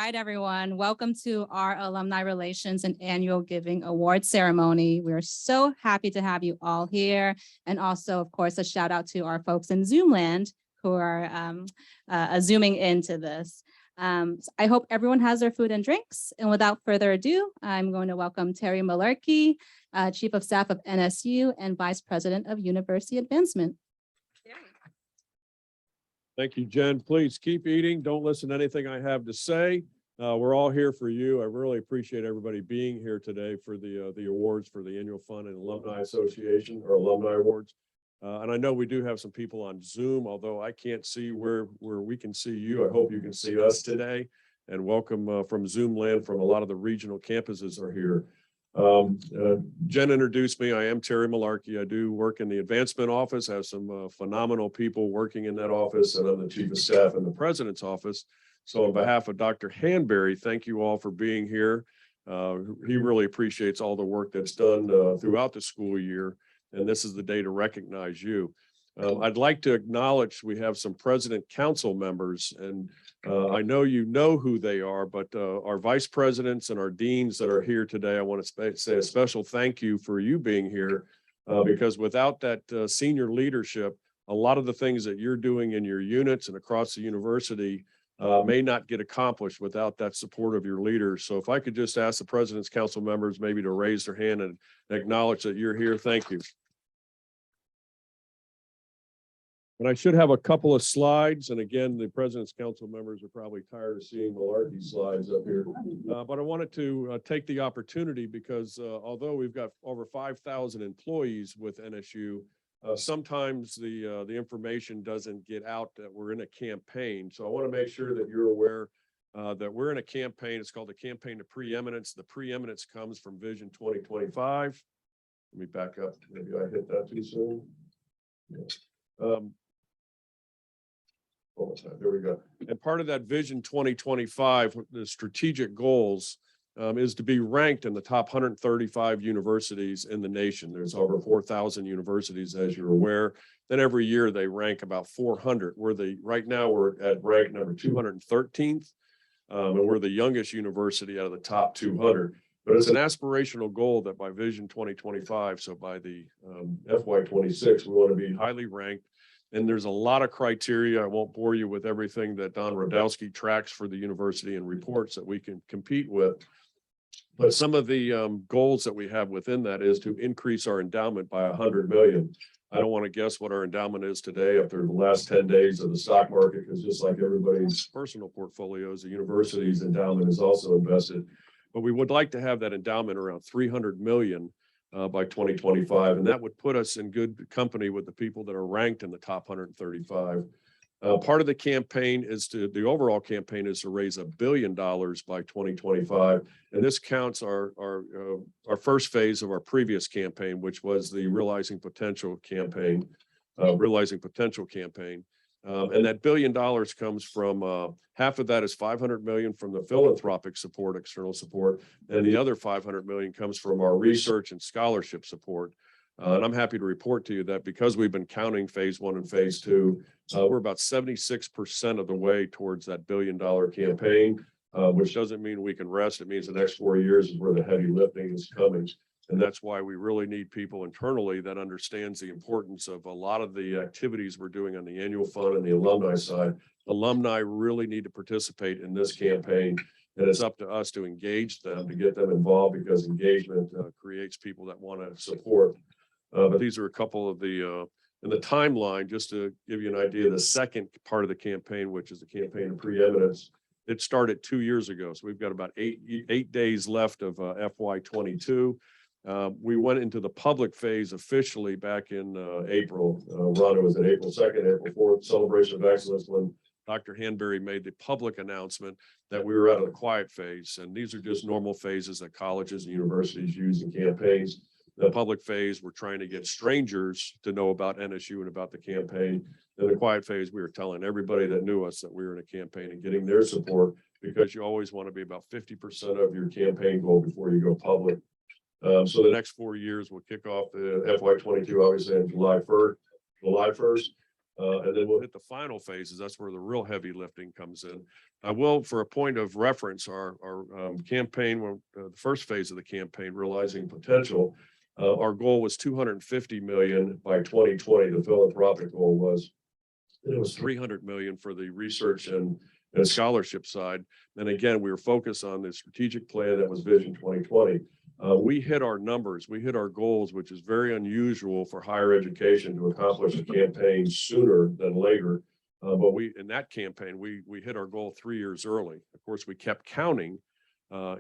right, everyone. Welcome to our Alumni Relations and Annual Giving Award Ceremony. We're so happy to have you all here. And also, of course, a shout out to our folks in Zoom land who are zooming into this. So I hope everyone has their food and drinks. And without further ado, I'm going to welcome Terry Malarkey, Chief of Staff of NSU and Vice President of University Advancement. Thank you, Jen. Please keep eating. Don't listen to anything I have to say. We're all here for you. I really appreciate everybody being here today for the awards for the Annual Fund and Alumni Association or Alumni Awards. And I know we do have some people on Zoom, although I can't see where we can see you. I hope you can see us today. And welcome from Zoom land from a lot of the regional campuses are here. Jen introduced me. I am Terry Malarkey. I do work in the advancement office, have some phenomenal people working in that office, and I'm the Chief of Staff in the President's office. So on behalf of Dr. Hanberry, thank you all for being here. He really appreciates all the work that's done throughout the school year, and this is the day to recognize you. I'd like to acknowledge we have some President Council members, and I know you know who they are, but our vice presidents and our deans that are here today, I want to say a special thank you for you being here, because without that senior leadership, a lot of the things that you're doing in your units and across the university may not get accomplished without that support of your leaders. So if I could just ask the President's Council members maybe to raise their hand and acknowledge that you're here. Thank you. And I should have a couple of slides. And again, the President's Council members are probably tired of seeing Malarkey slides up here. But I wanted to take the opportunity because although we've got over 5,000 employees with NSU, sometimes the information doesn't get out that we're in a campaign. So I want to make sure that you're aware that we're in a campaign. It's called the Campaign to Preeminence. The preeminence comes from Vision 2025. Let me back up. Maybe I hit that too soon. Yeah. There we go. And part of that Vision 2025, the strategic goals is to be ranked in the top 135 universities in the nation. There's over 4,000 universities, as you're aware. Then every year they rank about 400. Right now we're at rank number 213th, and we're the youngest university out of the top 200. But it's an aspirational goal that by Vision 2025, so by the FY26, we want to be highly ranked. And there's a lot of criteria. I won't bore you with everything that Don Rodowski tracks for the university and reports that we can compete with. But some of the goals that we have within that is to increase our endowment by 100 million. I don't want to guess what our endowment is today after the last 10 days of the stock market, because just like everybody's personal portfolios, the university's endowment is also invested. But we would like to have that endowment around 300 million by 2025, and that would put us in good company with the people that are ranked in the top 135. Part of the campaign is the overall campaign is to raise $1 billion by 2025, and this counts our first phase of our previous campaign, which was the Realizing Potential campaign. And that $1 billion comes from half of that is 500 million from the philanthropic support, external support, and the other 500 million comes from our research and scholarship support. And I'm happy to report to you that because we've been counting phase 1 and phase 2, we're about 76% of the way towards that $1 billion campaign, which doesn't mean we can rest. It means the next 4 years is where the heavy lifting is coming. And that's why we really need people internally that understands the importance of a lot of the activities we're doing on the annual fund and the alumni side. Alumni really need to participate in this campaign, and it's up to us to engage them, to get them involved, because engagement creates people that want to support. But these are a couple of the, in the timeline, just to give you an idea, the second part of the campaign, which is the Campaign of Preeminence, it started 2 years ago. So we've got about eight days left of FY22. We went into the public phase officially back in April. Rhonda was at April 2nd, April 4th, Celebration of Excellence, when Dr. Hanberry made the public announcement that we were out of the quiet phase. And these are just normal phases that colleges and universities use in campaigns. The public phase, we're trying to get strangers to know about NSU and about the campaign. In the quiet phase, we were telling everybody that knew us that we were in a campaign and getting their support, because you always want to be about 50% of your campaign goal before you go public. So the next 4 years will kick off the FY22, obviously, on July 1st. And then we'll hit the final phases. That's where the real heavy lifting comes in. I will, for a point of reference, our campaign, the first phase of the campaign, Realizing Potential, our goal was 250 million by 2020. The philanthropic goal was, it was 300 million for the research and scholarship side. And again, we were focused on the strategic plan that was Vision 2020. We hit our numbers, we hit our goals, which is very unusual for higher education to accomplish a campaign sooner than later. But in that campaign, we hit our goal 3 years early. Of course, we kept counting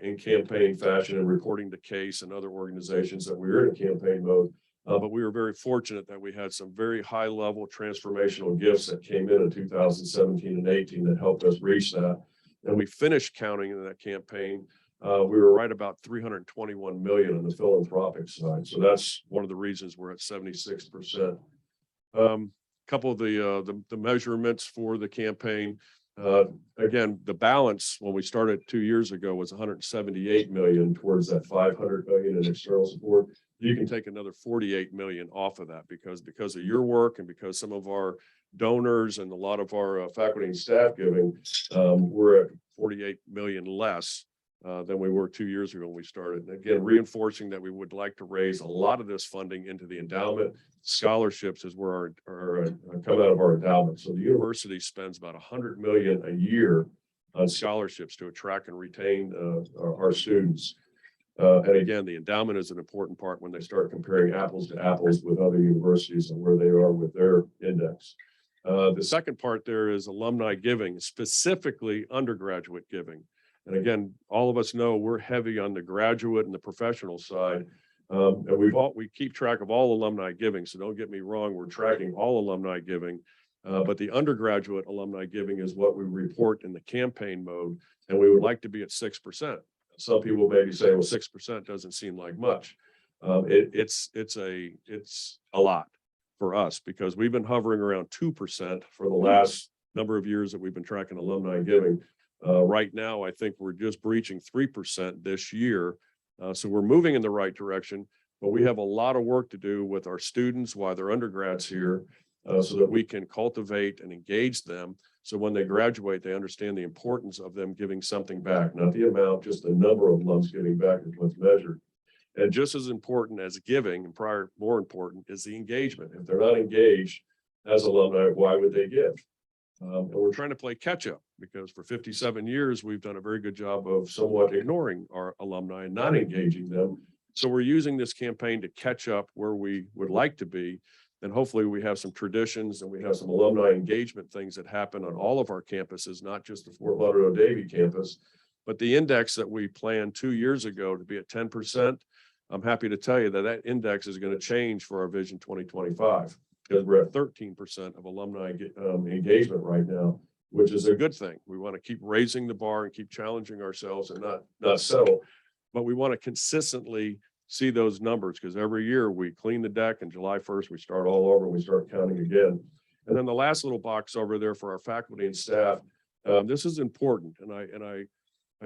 in campaign fashion and reporting the case and other organizations that we were in campaign mode. But we were very fortunate that we had some very high level transformational gifts that came in 2017 and 18 that helped us reach that. And we finished counting in that campaign. We were right about 321 million on the philanthropic side. So that's one of the reasons we're at 76%. Couple of the measurements for the campaign. Again, the balance when we started 2 years ago was 178 million towards that 500 million in external support. You can take another 48 million off of that because of your work and because some of our donors and a lot of our faculty and staff giving, we're at 48 million less than we were 2 years ago when we started. And again, reinforcing that we would like to raise a lot of this funding into the endowment. Scholarships is where our come out of our endowment. So the university spends about 100 million a year on scholarships to attract and retain our students. And again, the endowment is an important part when they start comparing apples to apples with other universities and where they are with their index. The second part there is alumni giving, specifically undergraduate giving. And again, all of us know we're heavy on the graduate and the professional side. And we keep track of all alumni giving. So don't get me wrong, we're tracking all alumni giving. But the undergraduate alumni giving is what we report in the campaign mode. And we would like to be at 6%. Some people maybe say, well, 6% doesn't seem like much. It's a lot for us because we've been hovering around 2% for the last number of years that we've been tracking alumni giving. Right now, I think we're just breaching 3% this year. So we're moving in the right direction, but we have a lot of work to do with our students while they're undergrads here so that we can cultivate and engage them. So when they graduate, they understand the importance of them giving something back, not the amount, just the number of lumps giving back is what's measured. And just as important as giving and more important is the engagement. If they're not engaged as alumni, why would they give? And we're trying to play catch up because for 57 years, we've done a very good job of somewhat ignoring our alumni and not engaging them. So we're using this campaign to catch up where we would like to be. And hopefully we have some traditions and we have some alumni engagement things that happen on all of our campuses, not just the Fort Lauderdale-Davie campus, but the index that we planned 2 years ago to be at 10%. I'm happy to tell you that that index is going to change for our Vision 2025. Because we're at 13% of alumni engagement right now, which is a good thing. We want to keep raising the bar and keep challenging ourselves and not settle. But we want to consistently see those numbers because every year we clean the deck and July 1st, we start all over and we start counting again. And then the last little box over there for our faculty and staff, this is important. And I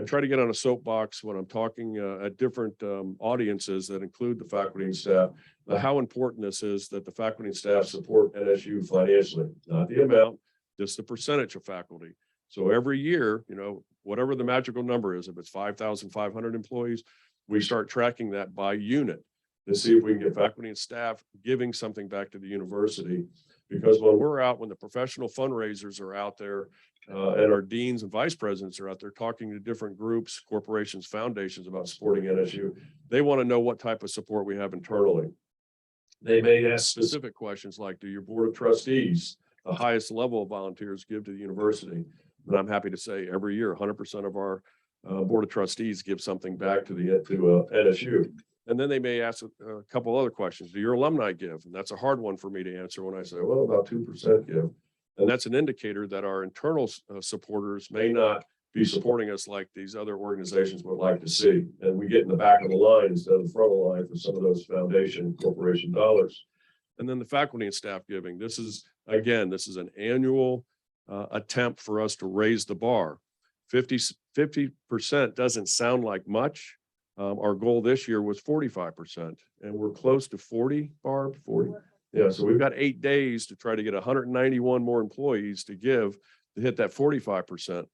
try to get on a soapbox when I'm talking at different audiences that include the faculty and staff, how important this is that the faculty and staff support NSU financially, not the amount, just the percentage of faculty. So every year, whatever the magical number is, if it's 5,500 employees, we start tracking that by unit to see if we can get faculty and staff giving something back to the university. Because when the professional fundraisers are out there, and our deans and vice presidents are out there talking to different groups, corporations, foundations about supporting NSU. They want to know what type of support we have internally. They may ask specific questions like, do your board of trustees, the highest level of volunteers, give to the university? And I'm happy to say every year, 100% of our board of trustees give something back to NSU. And then they may ask a couple other questions. Do your alumni give? And that's a hard one for me to answer when I say, well, about 2% give. And that's an indicator that our internal supporters may not be supporting us like these other organizations would like to see. And we get in the back of the line instead of the front of the line for some of those foundation corporation dollars. And then the faculty and staff giving. This is an annual attempt for us to raise the bar. 50% doesn't sound like much. Our goal this year was 45%, and we're close to 40, Barb, 40. Yeah, so we've got 8 days to try to get 191 more employees to give to hit that 45%.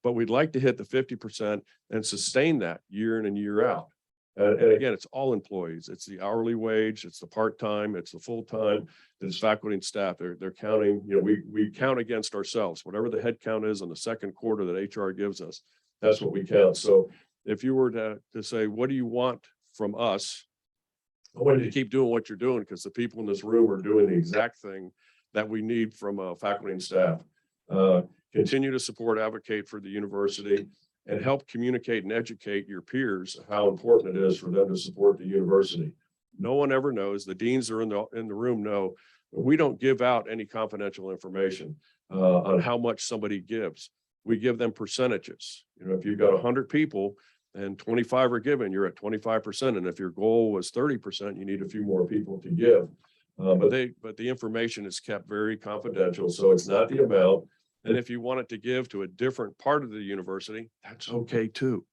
But we'd like to hit the 50% and sustain that year in and year out. And again, it's all employees. It's the hourly wage, it's the part-time, it's the full-time, it's faculty and staff. They're counting, we count against ourselves. Whatever the head count is in the second quarter that HR gives us, that's what we count. So if you were to say, what do you want from us? I want you to keep doing what you're doing, because the people in this room are doing the exact thing that we need from faculty and staff. Continue to support, advocate for the university, and help communicate and educate your peers how important it is for them to support the university. No one ever knows. The deans are in the room know, but we don't give out any confidential information on how much somebody gives. We give them percentages. If you've got 100 people and 25 are given, you're at 25%. And if your goal was 30%, you need a few more people to give. But the information is kept very confidential, so it's not the amount. And if you want it to give to a different part of the university, that's okay too.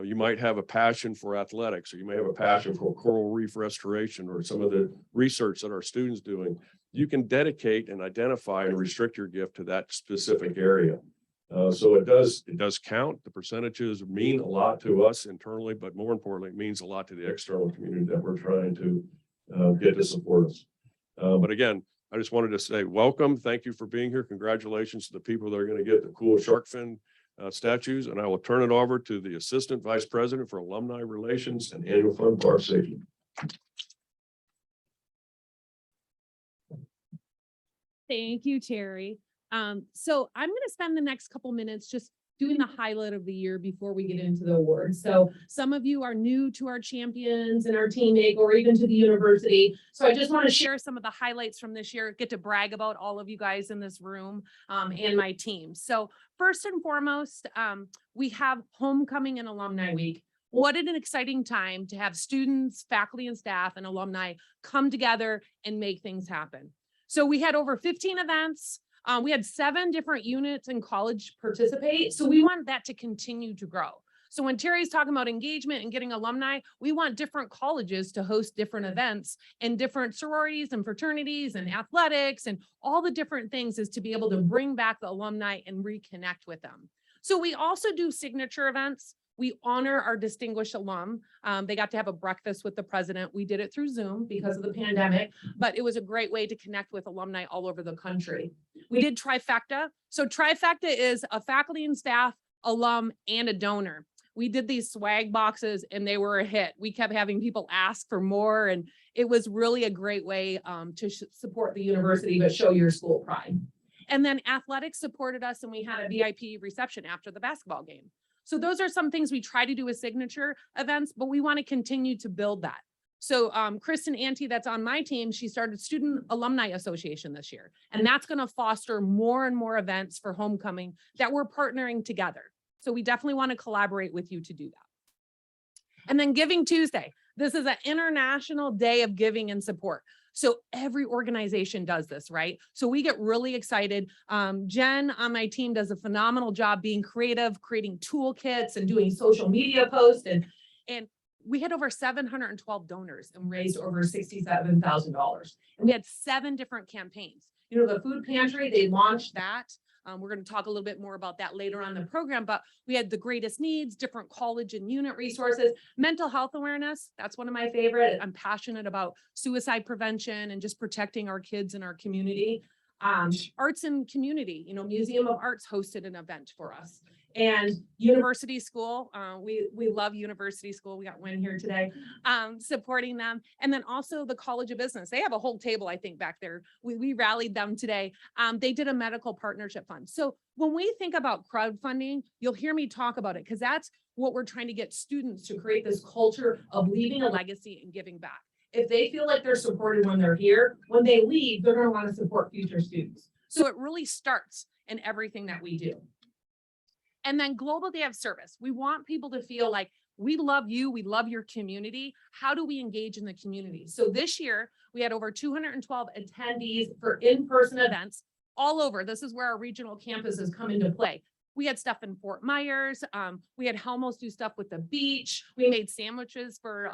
You might have a passion for athletics, or you may have a passion for coral reef restoration, or some of the research that our students doing. You can dedicate and identify and restrict your gift to that specific area. So it does count. The percentages mean a lot to us internally, but more importantly, it means a lot to the external community that we're trying to get to support us. But again, I just wanted to say welcome. Thank you for being here. Congratulations to the people that are going to get the cool shark fin statues. And I will turn it over to the Assistant Vice President for Alumni Relations and Annual Fund Park Safety. Thank you, Terry. So I'm going to spend the next couple minutes just doing the highlight of the year before we get into the awards. So some of you are new to our champions and our teammate, or even to the university. So I just want to share some of the highlights from this year, get to brag about all of you guys in this room and my team. So first and foremost, we have Homecoming and Alumni Week. What an exciting time to have students, faculty and staff and alumni come together and make things happen. So we had over 15 events. We had 7 different units in college participate. So we want that to continue to grow. So when Terry's talking about engagement and getting alumni, we want different colleges to host different events, and different sororities and fraternities and athletics and all the different things, is to be able to bring back the alumni and reconnect with them. So we also do signature events. We honor our distinguished alum. They got to have a breakfast with the president. We did it through Zoom because of the pandemic, but it was a great way to connect with alumni all over the country. We did trifecta. So trifecta is a faculty and staff, alum, and a donor. We did these swag boxes and they were a hit. We kept having people ask for more, and it was really a great way to support the university, but show your school pride. And then athletics supported us, and we had a VIP reception after the basketball game. So those are some things we try to do as signature events, but we want to continue to build that. So Kristen Ante, that's on my team, she started Student Alumni Association this year, and that's going to foster more and more events for Homecoming that we're partnering together. So we definitely want to collaborate with you to do that. And then Giving Tuesday. This is an international day of giving and support. So every organization does this, right? So we get really excited. Jen on my team does a phenomenal job being creative, creating toolkits and doing social media posts. And we had over 712 donors and raised over $67,000. And we had 7 different campaigns. The food pantry, they launched that. We're going to talk a little bit more about that later on in the program, but we had the greatest needs, different college and unit resources, mental health awareness. That's one of my favorite. I'm passionate about suicide prevention and just protecting our kids and our community. Arts and community, Museum of Arts hosted an event for us. And University School, we love University School. We got Wynn here today, supporting them. And then also the College of Business. They have a whole table, I think, back there. We rallied them today. They did a medical partnership fund. So when we think about crowdfunding, you'll hear me talk about it, because that's what we're trying to get students to create, this culture of leaving a legacy and giving back. If they feel like they're supported when they're here, when they leave, they're going to want to support future students. So it really starts in everything that we do. And then Global Day of Service. We want people to feel like we love you, we love your community. How do we engage in the community? So this year, we had over 212 attendees for in-person events all over. This is where our regional campuses come into play. We had stuff in Fort Myers. We had Helmos do stuff with the beach. We made sandwiches for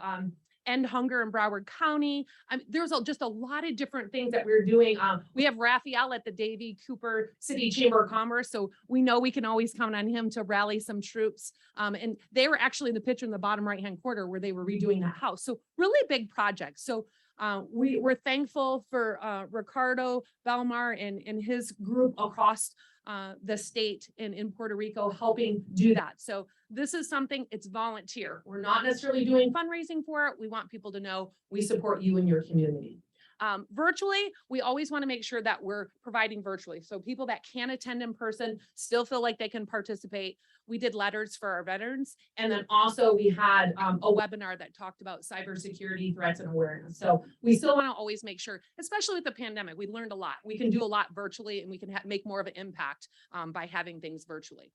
End Hunger in Broward County. There's just a lot of different things that we're doing. We have Raphael at the Davie Cooper City Chamber of Commerce, so we know we can always count on him to rally some troops. And they were actually in the picture in the bottom right-hand corner where they were redoing that house. So really big projects. So we're thankful for Ricardo Belmar and his group across the state and in Puerto Rico helping do that. So this is something, it's volunteer. We're not necessarily doing fundraising for it. We want people to know we support you and your community. Virtually, we always want to make sure that we're providing virtually. So people that can attend in person still feel like they can participate. We did letters for our veterans. And then also we had a webinar that talked about cybersecurity threats and awareness. So we still want to always make sure, especially with the pandemic, we learned a lot. We can do a lot virtually and we can make more of an impact by having things virtually.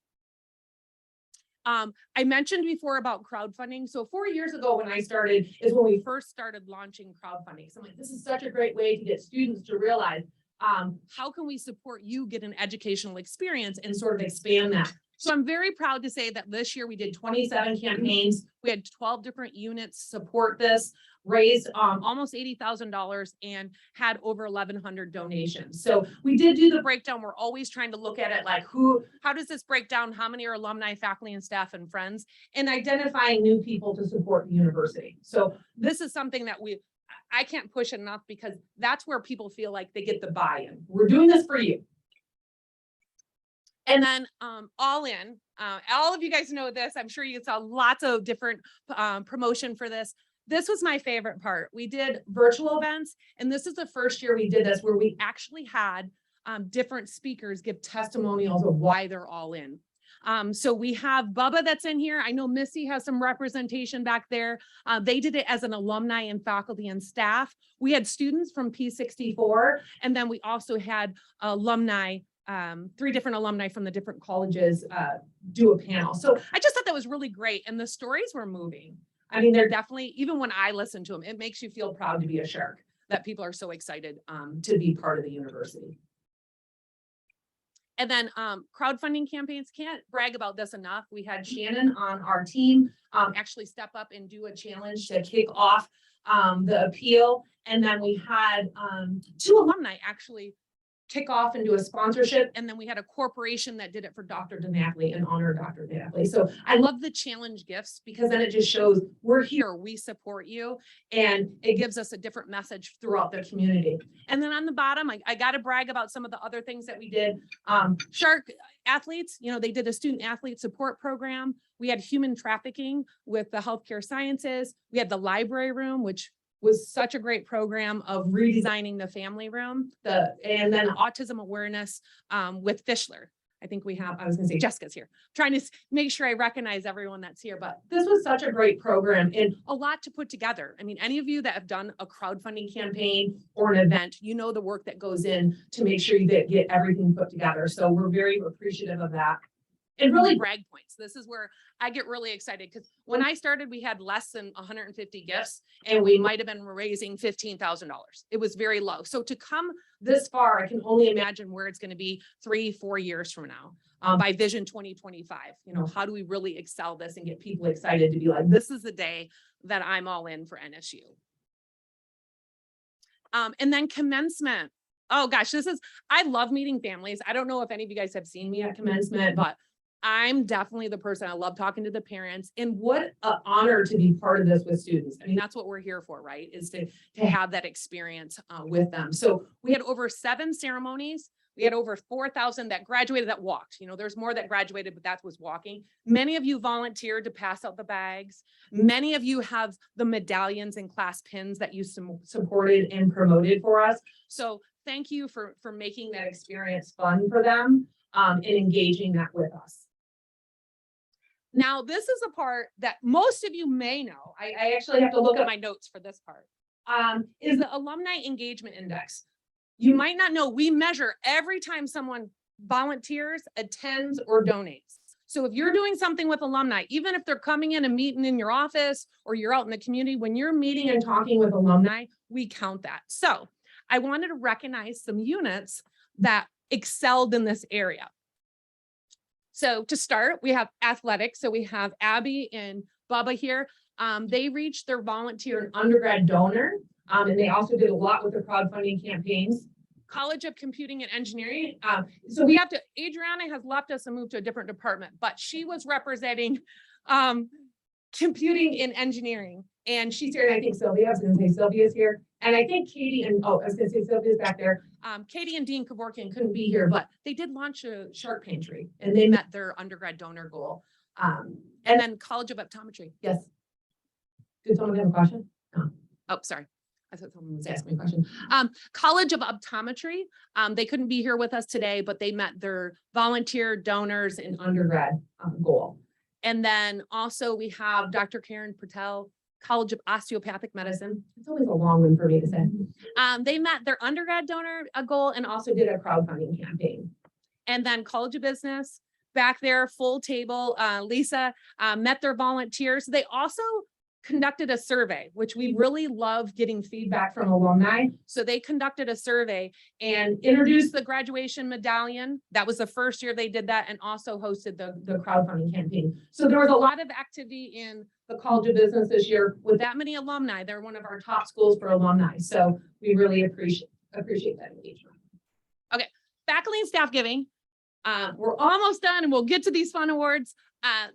I mentioned before about crowdfunding. So 4 years ago when I started is when we first started launching crowdfunding. So I'm like, this is such a great way to get students to realize how can we support you get an educational experience and sort of expand that. So I'm very proud to say that this year we did 27 campaigns. We had 12 different units support this, raised almost $80,000 and had over 1,100 donations. So we did do the breakdown. We're always trying to look at it like how does this break down? How many are alumni, faculty, and staff and friends, and identifying new people to support the university. So this is something that I can't push enough because that's where people feel like they get the buy-in. We're doing this for you. And then all of you guys know this. I'm sure you saw lots of different promotion for this. This was my favorite part. We did virtual events, and this is the first year we did this where we actually had different speakers give testimonials of why they're all in. So we have Bubba that's in here. I know Missy has some representation back there. They did it as an alumni and faculty and staff. We had students from P64, and then we also had alumni, 3 different alumni from the different colleges do a panel. So I just thought that was really great. And the stories were moving. I mean, they're definitely, even when I listen to them, it makes you feel proud to be a Shark, that people are so excited to be part of the university. And then crowdfunding campaigns, can't brag about this enough. We had Shannon on our team actually step up and do a challenge to kick off the appeal. And then we had 2 alumni actually kick off and do a sponsorship. And then we had a corporation that did it for Dr. DeNackley and honor Dr. DeNackley. So I love the challenge gifts because then it just shows we're here, we support you, and it gives us a different message throughout the community. And then on the bottom, I got to brag about some of the other things that we did. Shark athletes, they did a student athlete support program. We had human trafficking with the healthcare sciences. We had the library room, which was such a great program of redesigning the family room, and then autism awareness with Fischler. I think we have, I was gonna say Jessica's here, trying to make sure I recognize everyone that's here, but this was such a great program and a lot to put together. I mean, any of you that have done a crowdfunding campaign or an event, you know the work that goes in to make sure you get everything put together. So we're very appreciative of that. And really brag points. This is where I get really excited because when I started, we had less than 150 gifts and we might have been raising $15,000. It was very low. So to come this far, I can only imagine where it's going to be 3-4 years from now by Vision 2025. How do we really excel this and get people excited to be like, this is the day that I'm all in for NSU. And then commencement. Oh gosh, I love meeting families. I don't know if any of you guys have seen me at commencement, but I'm definitely the person. I love talking to the parents, and what an honor to be part of this with students. I mean, that's what we're here for, right? Is to have that experience with them. So we had over 7 ceremonies. We had over 4,000 that graduated that walked. There's more that graduated, but that was walking. Many of you volunteered to pass out the bags. Many of you have the medallions and class pins that you supported and promoted for us. So thank you for making that experience fun for them and engaging that with us. Now, this is a part that most of you may know. I actually have to look at my notes for this part, is the Alumni Engagement Index. You might not know, we measure every time someone volunteers, attends, or donates. So if you're doing something with alumni, even if they're coming in and meeting in your office or you're out in the community, when you're meeting and talking with alumni, we count that. So I wanted to recognize some units that excelled in this area. So to start, we have athletics. So we have Abby and Bubba here. They reached their volunteer and undergrad donor, and they also did a lot with the crowdfunding campaigns. College of Computing and Engineering. So we have to, Adriana has left us and moved to a different department, but she was representing computing and engineering. And she's here, and I think Sylvia, I was gonna say Sylvia's here. And I think Katie and, oh, I was gonna say Sylvia's back there. Katie and Dean Kevorkian couldn't be here, but they did launch a shark pantry and they met their undergrad donor goal. And then College of Optometry. Yes. Did someone have a question? No. Oh, sorry. I thought someone was asking me a question. College of Optometry. They couldn't be here with us today, but they met their volunteer donors and undergrad goal. And then also we have Dr. Karen Patel, College of Osteopathic Medicine. It's always a long one for me to say. They met their undergrad donor goal and also did a crowdfunding campaign. And then College of Business, back there, full table, Lisa met their volunteers. They also conducted a survey, which we really love getting feedback from alumni. So they conducted a survey and introduced the graduation medallion. That was the first year they did that, and also hosted the crowdfunding campaign. So there was a lot of activity in the College of Business this year with that many alumni. They're one of our top schools for alumni. So we really appreciate that engagement. Okay, faculty and staff giving. We're almost done and we'll get to these fun awards.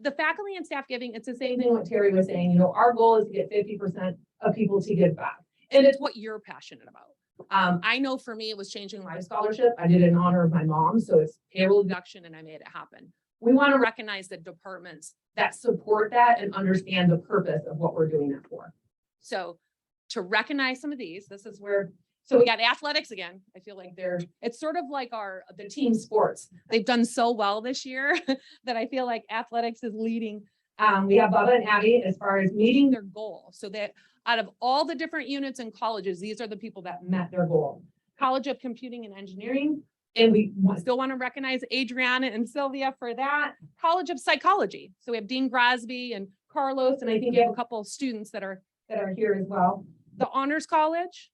The faculty and staff giving, it's the same thing what Terry was saying. You know, our goal is to get 50% of people to give back. And it's what you're passionate about. I know for me, it was Changing Lives Scholarship. I did it in honor of my mom. So it's payroll deduction and I made it happen. We want to recognize the departments that support that and understand the purpose of what we're doing it for. So to recognize some of these, this is where, so we got athletics again. I feel like it's sort of like the team sports. They've done so well this year that I feel like athletics is leading. We have Bubba and Abby as far as meeting their goal. So that out of all the different units and colleges, these are the people that met their goal. College of Computing and Engineering. And we still want to recognize Adriana and Sylvia for that. College of Psychology. So we have Dean Grosby and Carlos, and I think you have a couple of students that are here as well. The Honors College.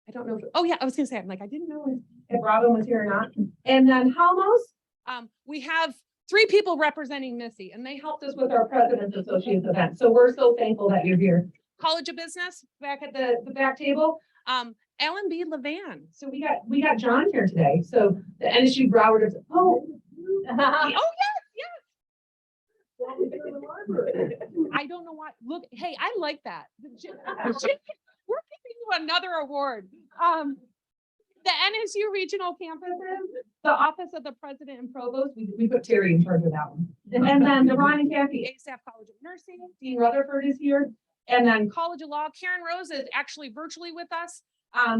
I don't know if, oh yeah, I was gonna say, I'm like, I didn't know if Robin was here or not. And then Halmos, we have 3 people representing Missy, and they helped us with our President's Associates event. So we're so thankful that you're here. College of Business, back at the back table. Ellen B. Levan. So we got John here today. So the NSU Broward. Oh yes. I don't know why. Look, hey, I like that. We're giving you another award. The NSU regional campuses, the Office of the President and Provost, we put Terry in charge of that one. And then the Ron and Kathy ASAP College of Nursing, Dean Rutherford is here. And then College of Law, Karen Rose is actually virtually with us.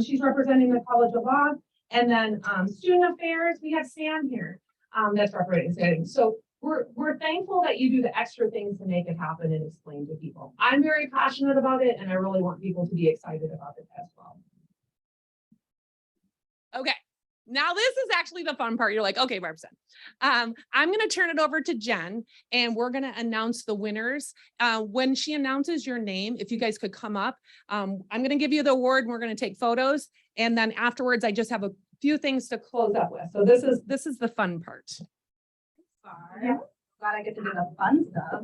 She's representing the College of Law. And then Student Affairs, we have Sam here. That's representing. So we're thankful that you do the extra things to make it happen and explain to people. I'm very passionate about it, and I really want people to be excited about it as well. Okay, now this is actually the fun part. You're like, okay, Barbara. I'm going to turn it over to Jen, and we're going to announce the winners. When she announces your name, if you guys could come up, I'm going to give you the award, and we're going to take photos, and then afterwards, I just have a few things to close up with. So this is the fun part. Yeah. Glad I get to do the fun stuff.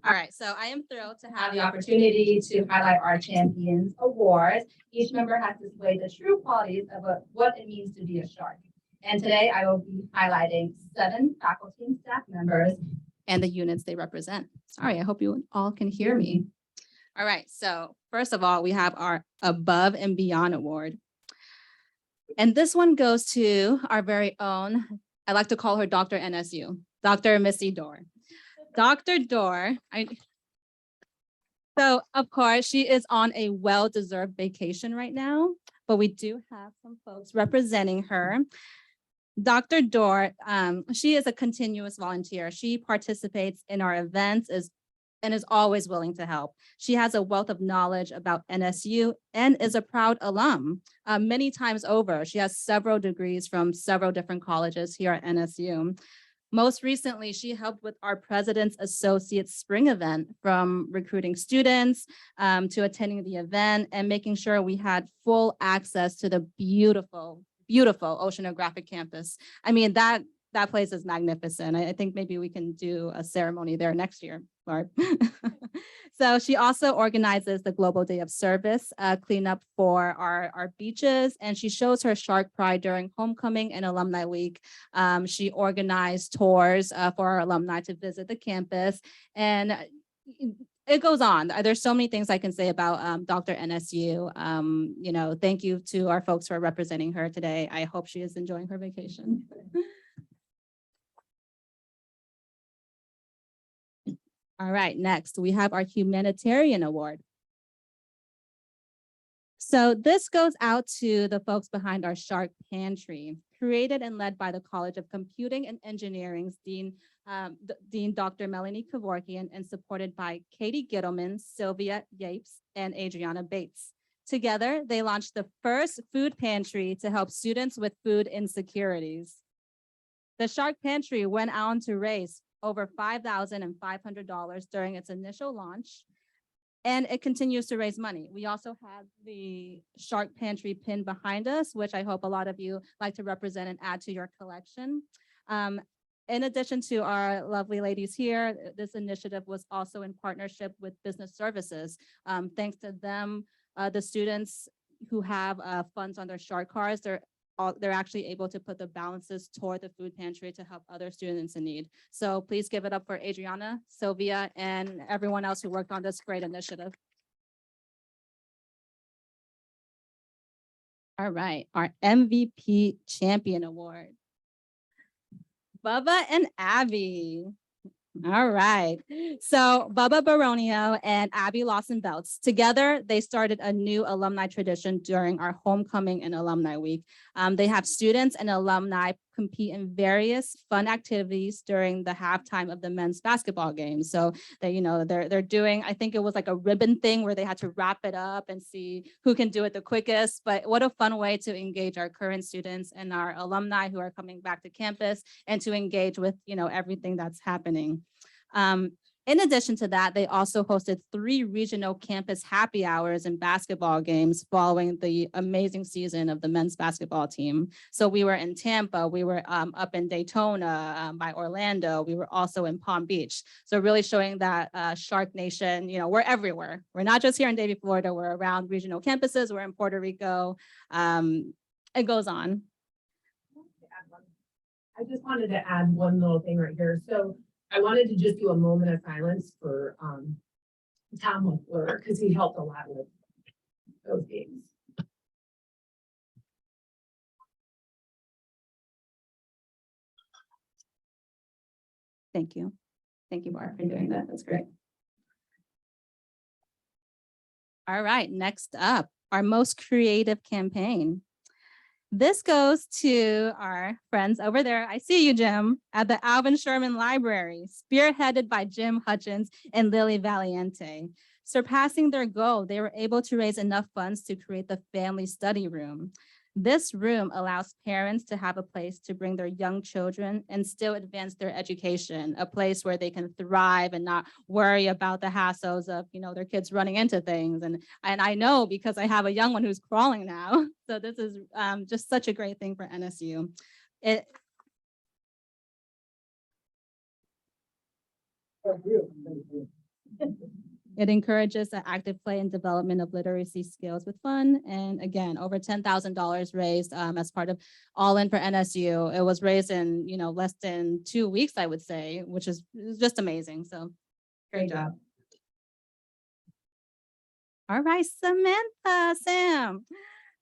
All right, so I am thrilled to have the opportunity to highlight our Champions Awards. Each member has displayed the true qualities of what it means to be a shark. And today I will be highlighting 7 faculty and staff members and the units they represent. Sorry, I hope you all can hear me. All right, so first of all, we have our Above and Beyond Award. And this one goes to our very own, I like to call her Dr. NSU, Dr. Missy Dorr. Dr. Dorr, so of course, she is on a well-deserved vacation right now, but we do have some folks representing her. Dr. Dorr, she is a continuous volunteer. She participates in our events and is always willing to help. She has a wealth of knowledge about NSU and is a proud alum many times over. She has several degrees from several different colleges here at NSU. Most recently, she helped with our President's Associates Spring event, from recruiting students to attending the event and making sure we had full access to the beautiful, beautiful oceanographic campus. I mean, that that place is magnificent. I think maybe we can do a ceremony there next year, Barb. So she also organizes the Global Day of Service cleanup for our beaches, and she shows her shark pride during homecoming and alumni week. She organized tours for our alumni to visit the campus, and it goes on. There's so many things I can say about Dr. NSU. You know, thank you to our folks who are representing her today. I hope she is enjoying her vacation. All right, next we have our Humanitarian Award. So this goes out to the folks behind our Shark Pantry, created and led by the College of Computing and Engineering's Dean Dr. Melanie Kevorkian, and supported by Katie Gittleman, Sylvia Yapes, and Adriana Bates. Together, they launched the first food pantry to help students with food insecurities. The Shark Pantry went on to raise over $5,500 during its initial launch, and it continues to raise money. We also have the Shark Pantry pin behind us, which I hope a lot of you like to represent and add to your collection. In addition to our lovely ladies here, this initiative was also in partnership with Business Services. Thanks to them, the students who have funds on their Shark cards, they're actually able to put the balances toward the food pantry to help other students in need. So please give it up for Adriana, Sylvia, and everyone else who worked on this great initiative. All right, our MVP Champion Award. Bubba and Abby. All right. So Bubba Baronio and Abby Lawson Belts, together, they started a new alumni tradition during our homecoming and alumni week. They have students and alumni compete in various fun activities during the halftime of the men's basketball game. So they, they're doing, I think it was like a ribbon thing where they had to wrap it up and see who can do it the quickest. But what a fun way to engage our current students and our alumni who are coming back to campus, and to engage with, everything that's happening. In addition to that, they also hosted 3 regional campus happy hours and basketball games following the amazing season of the men's basketball team. So we were in Tampa, we were up in Daytona, by Orlando, we were also in Palm Beach. So really showing that Shark Nation, we're everywhere. We're not just here in Davie, Florida, we're around regional campuses, we're in Puerto Rico. It goes on. I just wanted to add one little thing right here. So I wanted to just do a moment of silence for Tom LaFleur, because he helped a lot with those games. Thank you. Thank you, Barb, for doing that. That's great. All right, next up, our most creative campaign. This goes to our friends over there. I see you, Jim, at the Alvin Sherman Library, spearheaded by Jim Hutchins and Lily Valiente. Surpassing their goal, they were able to raise enough funds to create the family study room. This room allows parents to have a place to bring their young children and still advance their education, a place where they can thrive and not worry about the hassles of, their kids running into things. And I know, because I have a young one who's crawling now. So this is just such a great thing for NSU. It encourages the active play and development of literacy skills with fun. And again, over $10,000 raised as part of All In for NSU. It was raised in, less than 2 weeks, I would say, which is just amazing. So great job. All right, Samantha, Sam,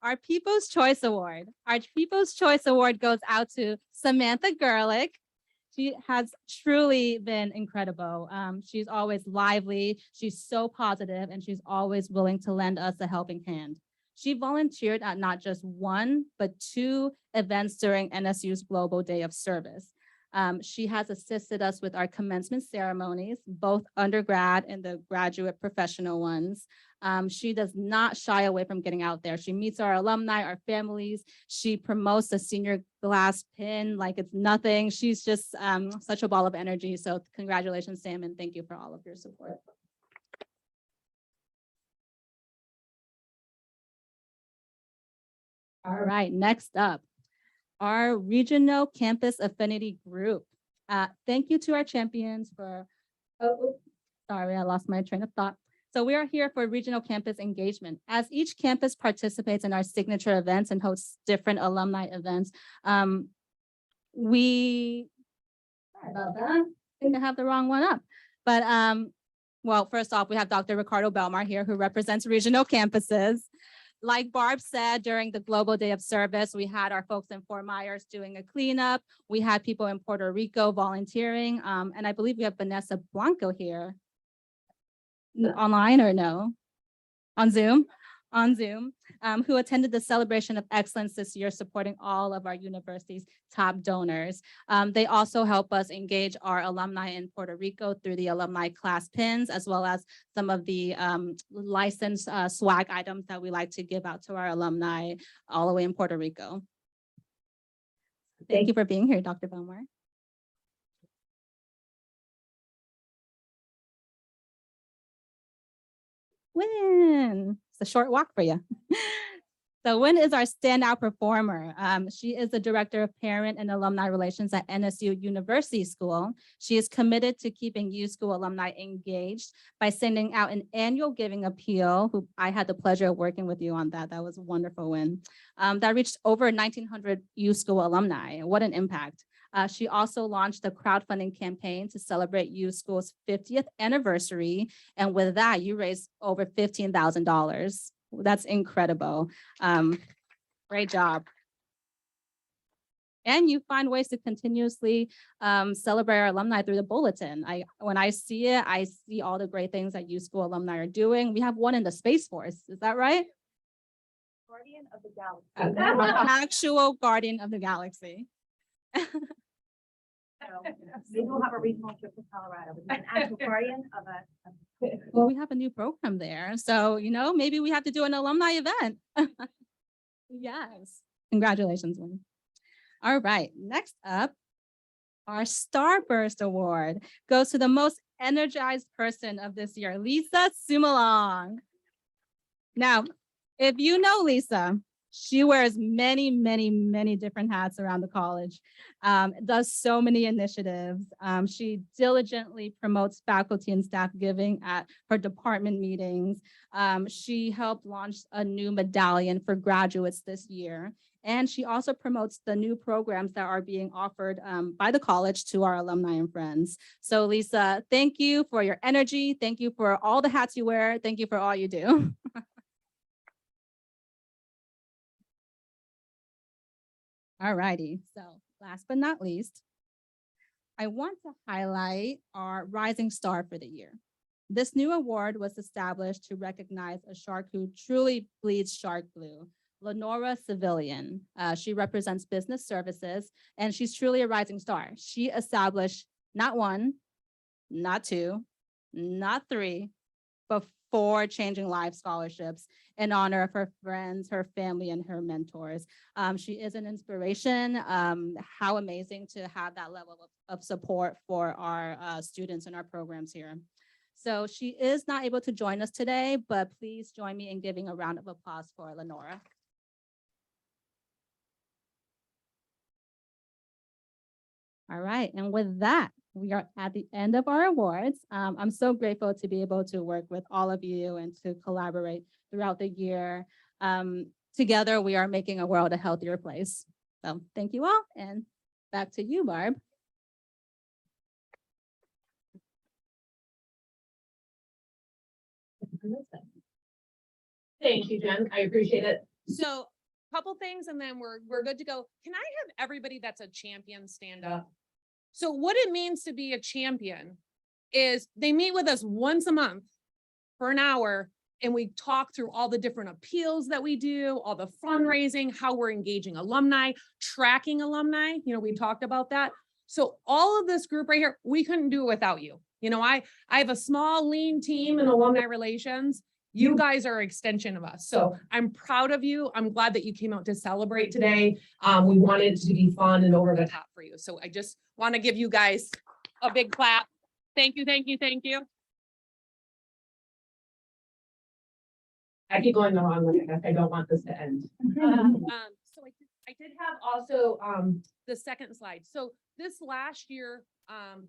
our People's Choice Award. Our People's Choice Award goes out to Samantha Gerlich. She has truly been incredible. She's always lively, she's so positive, and she's always willing to lend us a helping hand. She volunteered at not just 1, but 2 events during NSU's Global Day of Service. She has assisted us with our commencement ceremonies, both undergrad and the graduate professional ones. She does not shy away from getting out there. She meets our alumni, our families. She promotes the senior glass pin like it's nothing. She's just such a ball of energy. So congratulations, Sam, and thank you for all of your support. All right, next up, our regional campus affinity group. Thank you to our champions for, sorry, I lost my train of thought. So we are here for regional campus engagement. As each campus participates in our signature events and hosts different alumni events, sorry about that. I think I have the wrong one up. But well, first off, we have Dr. Ricardo Belmar here who represents regional campuses. Like Barb said, during the Global Day of Service, we had our folks in Fort Myers doing a cleanup. We had people in Puerto Rico volunteering. And I believe we have Vanessa Blanco here. Online or no? On Zoom? On Zoom, who attended the Celebration of Excellence this year, supporting all of our university's top donors. They also help us engage our alumni in Puerto Rico through the alumni class pins, as well as some of the licensed swag items that we like to give out to our alumni all the way in Puerto Rico. Thank you for being here, Dr. Belmar. Wynn, it's a short walk for you. So Wynn is our standout performer. She is the Director of Parent and Alumni Relations at NSU University School. She is committed to keeping U School alumni engaged by sending out an annual giving appeal. Who I had the pleasure of working with you on that. That was a wonderful win. That reached over 1,900 U School alumni. What an impact. She also launched a crowdfunding campaign to celebrate U School's 50th anniversary. And with that, you raised over $15,000. That's incredible. Great job. And you find ways to continuously celebrate our alumni through the bulletin. When I see it, I see all the great things that U School alumni are doing. We have one in the Space Force. Is that right? Guardian of the Galaxy. Actual guardian of the galaxy. So, they do have a regional trip to Colorado, but an actual guardian of a. Well, we have a new program there. So, you know, maybe we have to do an alumni event. Yes. Congratulations, Wynn. All right. Next up, our Starburst Award goes to the most energized person of this year, Lisa Sumalong. Now, if you know Lisa, she wears many, many, many different hats around the college, does so many initiatives. She diligently promotes faculty and staff giving at her department meetings. She helped launch a new medallion for graduates this year. And she also promotes the new programs that are being offered by the college to our alumni and friends. So Lisa, thank you for your energy. Thank you for all the hats you wear. Thank you for all you do. All righty, so last but not least, I want to highlight our Rising Star for the year. This new award was established to recognize a shark who truly bleeds shark blue, Lenora Civilian. She represents business services, and she's truly a rising star. She established not one, not two, not three, but 4 Changing Lives scholarships in honor of her friends, her family, and her mentors. She is an inspiration. How amazing to have that level of support for our students and our programs here. So she is not able to join us today, but please join me in giving a round of applause for Lenora. All right, and with that, we are at the end of our awards. I'm so grateful to be able to work with all of you and to collaborate throughout the year. Together, we are making a world a healthier place. So thank you all, and back to you, Barb. Thank you, Jen. I appreciate it. So couple things and then we're good to go. Can I have everybody that's a champion stand up? So what it means to be a champion is they meet with us once a month for an hour and we talk through all the different appeals that we do, all the fundraising, how we're engaging alumni, tracking alumni. You know, we talked about that. So all of this group right here, we couldn't do it without you. You know, I have a small lean team in alumni relations. You guys are an extension of us. So I'm proud of you. I'm glad that you came out to celebrate today. We wanted it to be fun and over the top for you. So I just want to give you guys a big clap. Thank you, thank you, thank you. I keep going the wrong way. I don't want this to end. So I did have also, the second slide. So this last year,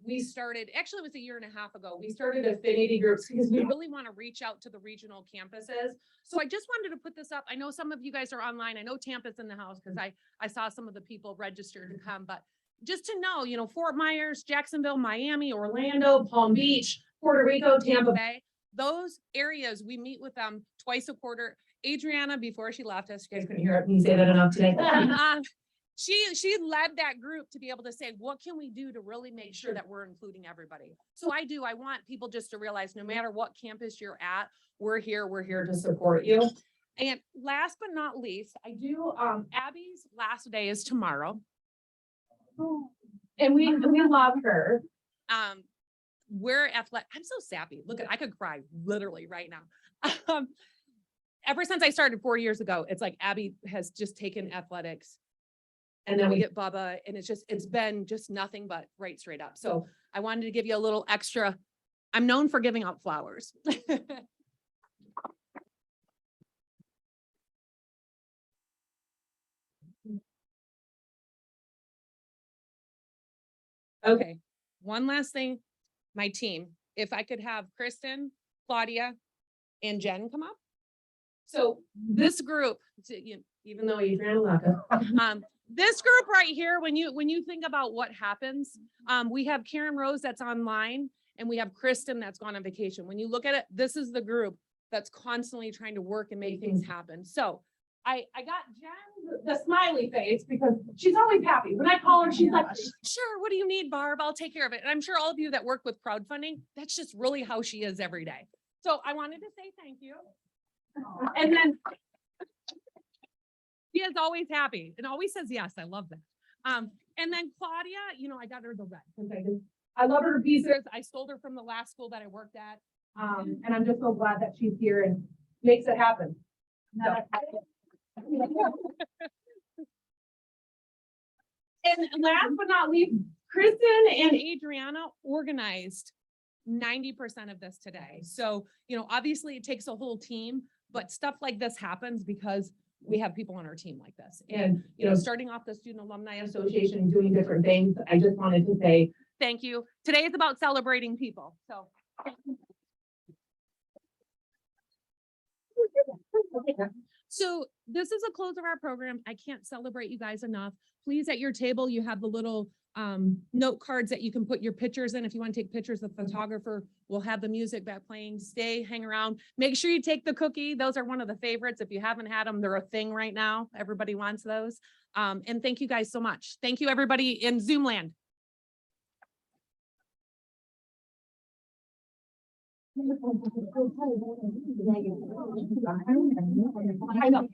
we started, actually it was a year and a half ago, we started affinity groups because we really want to reach out to the regional campuses. So I just wanted to put this up. I know some of you guys are online. I know Tampa's in the house because I saw some of the people registered to come, but just to know, you know, Fort Myers, Jacksonville, Miami, Orlando, Palm Beach, Puerto Rico, Tampa Bay, those areas, we meet with them twice a quarter. Adriana, before she left us, you guys couldn't hear me say that enough today. She led that group to be able to say, what can we do to really make sure that we're including everybody? So I want people just to realize no matter what campus you're at, we're here to support you. And last but not least, I do, Abby's last day is tomorrow. And we love her. We're athletic. I'm so sappy. Look, I could cry literally right now. Ever since I started 4 years ago, it's like Abby has just taken athletics. And then we get Bubba, and it's been just nothing but right straight up. So I wanted to give you a little extra. I'm known for giving out flowers. Okay, one last thing, my team. If I could have Kristen, Claudia, and Jen come up. So this group, even though Adriana left us, this group right here, when you think about what happens, we have Karen Rose that's online, and we have Kristen that's gone on vacation. When you look at it, this is the group that's constantly trying to work and make things happen. So I got Jen the smiley face because she's always happy. When I call her, she's like, sure, what do you need, Barb? I'll take care of it. And I'm sure all of you that work with crowdfunding, that's just really how she is every day. So I wanted to say thank you. And then she is always happy and always says yes. I love that. And then Claudia, you know, I got her the red because I love her to pieces. I stole her from the last school that I worked at. And I'm just so glad that she's here and makes it happen. And last but not least, Kristen and Adriana organized 90% of this today. So, you know, obviously it takes a whole team, but stuff like this happens because we have people on our team like this. And, you know, starting off the Student Alumni Association and doing different things, I just wanted to say thank you. Today is about celebrating people. So. So this is a close of our program. I can't celebrate you guys enough. Please, at your table, you have the little note cards that you can put your pictures in. If you want to take pictures, the photographer will have the music back playing. Stay, hang around. Make sure you take the cookie. Those are one of the favorites. If you haven't had them, they're a thing right now. Everybody wants those. And thank you guys so much. Thank you, everybody in Zoom land. I know.